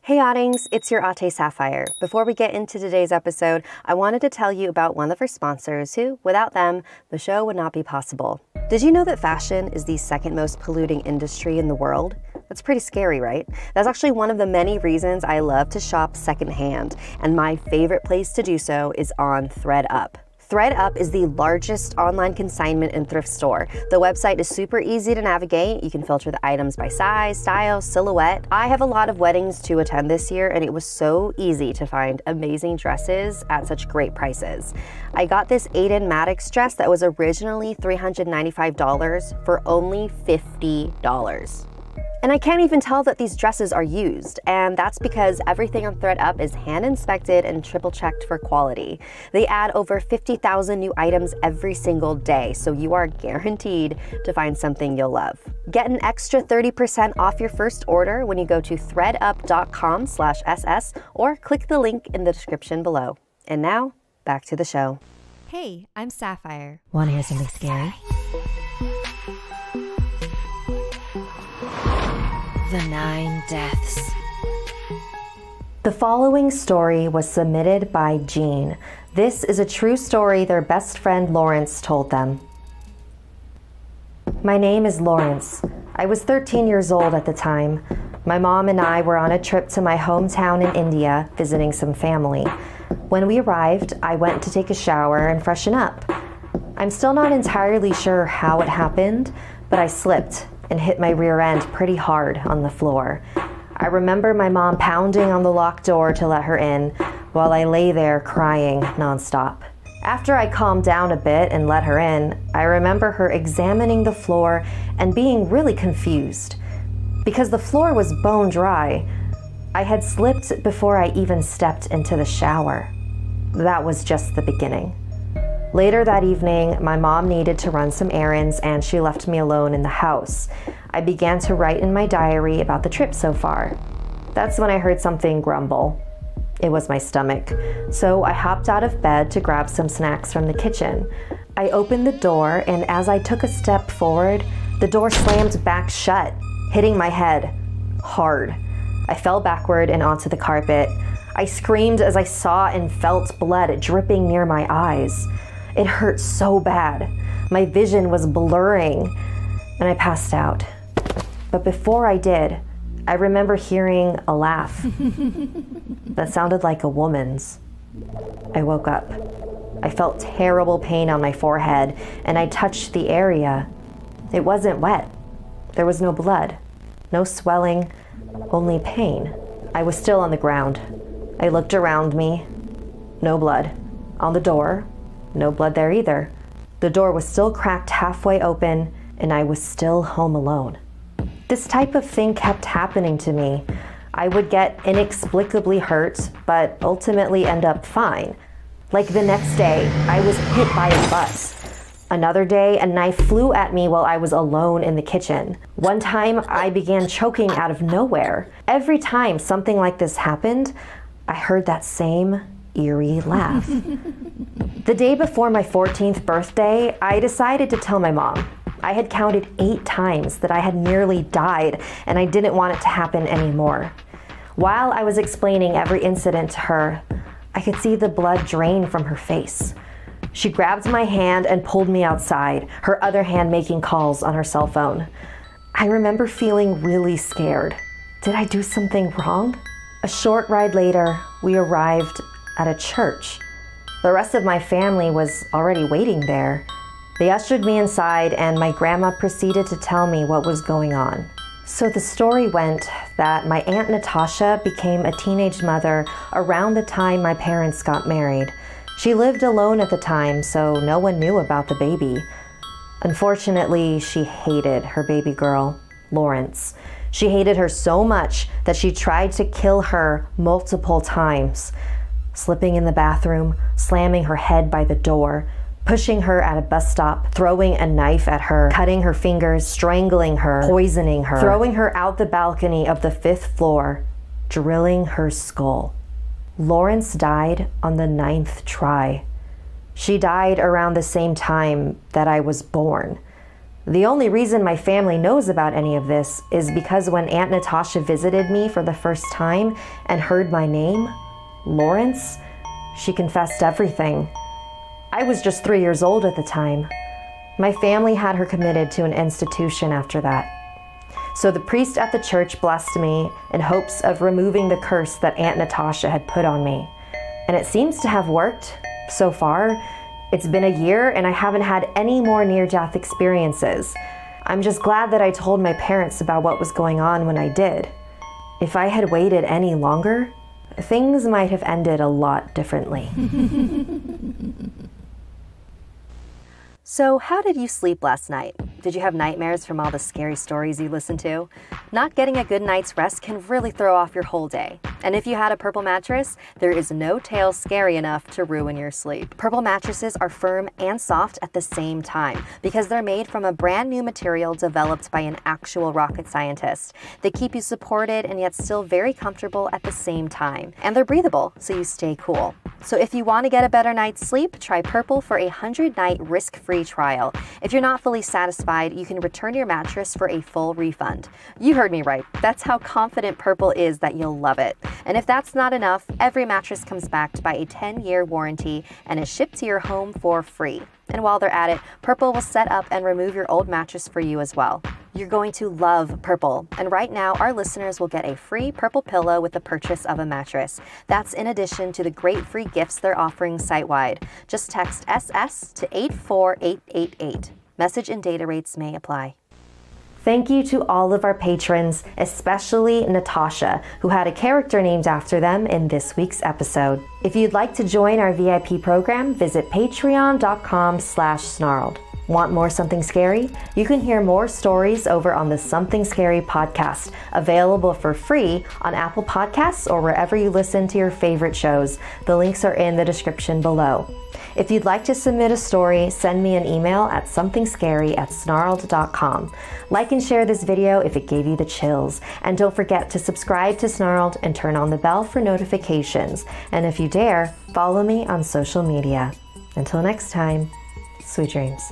Hey Oddings, it's your Ate Sapphire. Before we get into today's episode, I wanted to tell you about one of our sponsors who, without them, the show would not be possible. Did you know that fashion is the second most polluting industry in the world? That's pretty scary, right? That's actually one of the many reasons I love to shop secondhand, and my favorite place to do so is on ThredUp. ThredUp is the largest online consignment and thrift store. The website is super easy to navigate. You can filter the items by size, style, silhouette. I have a lot of weddings to attend this year, and it was so easy to find amazing dresses at such great prices. I got this Aiden Maddox dress that was originally $395 for only $50. And I can't even tell that these dresses are used, and that's because everything on ThredUp is hand inspected and triple checked for quality. They add over 50,000 new items every single day, so you are guaranteed to find something you'll love. Get an extra 30% off your first order when you go to thredup.com/ss or click the link in the description below. And now, back to the show. Hey, I'm Sapphire. Want to hear something scary? The 9 Deaths. The following story was submitted by Chín. This is a true story their best friend Lawrence told them. My name is Lawrence. I was 13 years old at the time. My mom and I were on a trip to my hometown in India, visiting some family. When we arrived, I went to take a shower and freshen up. I'm still not entirely sure how it happened, but I slipped and hit my rear end pretty hard on the floor. I remember my mom pounding on the locked door to let her in while I lay there crying nonstop. After I calmed down a bit and let her in, I remember her examining the floor and being really confused. Because the floor was bone dry, I had slipped before I even stepped into the shower. That was just the beginning. Later that evening, my mom needed to run some errands and she left me alone in the house. I began to write in my diary about the trip so far. That's when I heard something grumble. It was my stomach, so I hopped out of bed to grab some snacks from the kitchen. I opened the door, and as I took a step forward, the door slammed back shut, hitting my head hard. I fell backward and onto the carpet. I screamed as I saw and felt blood dripping near my eyes. It hurt so bad. My vision was blurring, and I passed out. But before I did, I remember hearing a laugh that sounded like a woman's. I woke up. I felt terrible pain on my forehead, and I touched the area. It wasn't wet. There was no blood, no swelling, only pain. I was still on the ground. I looked around me. No blood. On the door, no blood there either. The door was still cracked halfway open, and I was still home alone. This type of thing kept happening to me. I would get inexplicably hurt, but ultimately end up fine. Like the next day, I was hit by a bus. Another day, a knife flew at me while I was alone in the kitchen. One time, I began choking out of nowhere. Every time something like this happened, I heard that same eerie laugh. The day before my 14th birthday, I decided to tell my mom. I had counted 8 times that I had nearly died, and I didn't want it to happen anymore. While I was explaining every incident to her, I could see the blood drain from her face. She grabbed my hand and pulled me outside, her other hand making calls on her cell phone. I remember feeling really scared. Did I do something wrong? A short ride later, we arrived at a church. The rest of my family was already waiting there. They ushered me inside, and my grandma proceeded to tell me what was going on. So the story went that my Aunt Natasha became a teenage mother around the time my parents got married. She lived alone at the time, so no one knew about the baby. Unfortunately, she hated her baby girl, Lawrence. She hated her so much that she tried to kill her multiple times. Slipping in the bathroom, slamming her head by the door, pushing her at a bus stop, throwing a knife at her, cutting her fingers, strangling her, poisoning her, throwing her out the balcony of the 5th floor, drilling her skull. Lawrence died on the 9th try. She died around the same time that I was born. The only reason my family knows about any of this is because when Aunt Natasha visited me for the first time and heard my name, Lawrence, she confessed everything. I was just 3 years old at the time. My family had her committed to an institution after that. So the priest at the church blessed me in hopes of removing the curse that Aunt Natasha had put on me. And it seems to have worked so far. It's been a year and I haven't had any more near-death experiences. I'm just glad that I told my parents about what was going on when I did. If I had waited any longer, things might have ended a lot differently. So how did you sleep last night? Did you have nightmares from all the scary stories you listened to? Not getting a good night's rest can really throw off your whole day. And if you had a Purple mattress, there is no tale scary enough to ruin your sleep. Purple mattresses are firm and soft at the same time because they're made from a brand new material developed by an actual rocket scientist. They keep you supported and yet still very comfortable at the same time. And they're breathable, so you stay cool. So if you want to get a better night's sleep, try Purple for a 100-night risk-free trial. If you're not fully satisfied, you can return your mattress for a full refund. You heard me right. That's how confident Purple is that you'll love it. And if that's not enough, every mattress comes backed by a 10-year warranty and is shipped to your home for free. And while they're at it, Purple will set up and remove your old mattress for you as well. You're going to love Purple. And right now, our listeners will get a free Purple pillow with the purchase of a mattress. That's in addition to the great free gifts they're offering site-wide. Just text SS to 84888. Message and data rates may apply. Thank you to all of our patrons, especially Natasha, who had a character named after them in this week's episode. If you'd like to join our VIP program, visit patreon.com/snarled. Want more Something Scary? You can hear more stories over on the Something Scary podcast, available for free on Apple Podcasts or wherever you listen to your favorite shows. The links are in the description below. If you'd like to submit a story, send me an email at somethingscary@snarled.com. Like and share this video if it gave you the chills. And don't forget to subscribe to Snarled and turn on the bell for notifications. And if you dare, follow me on social media. Until next time, sweet dreams.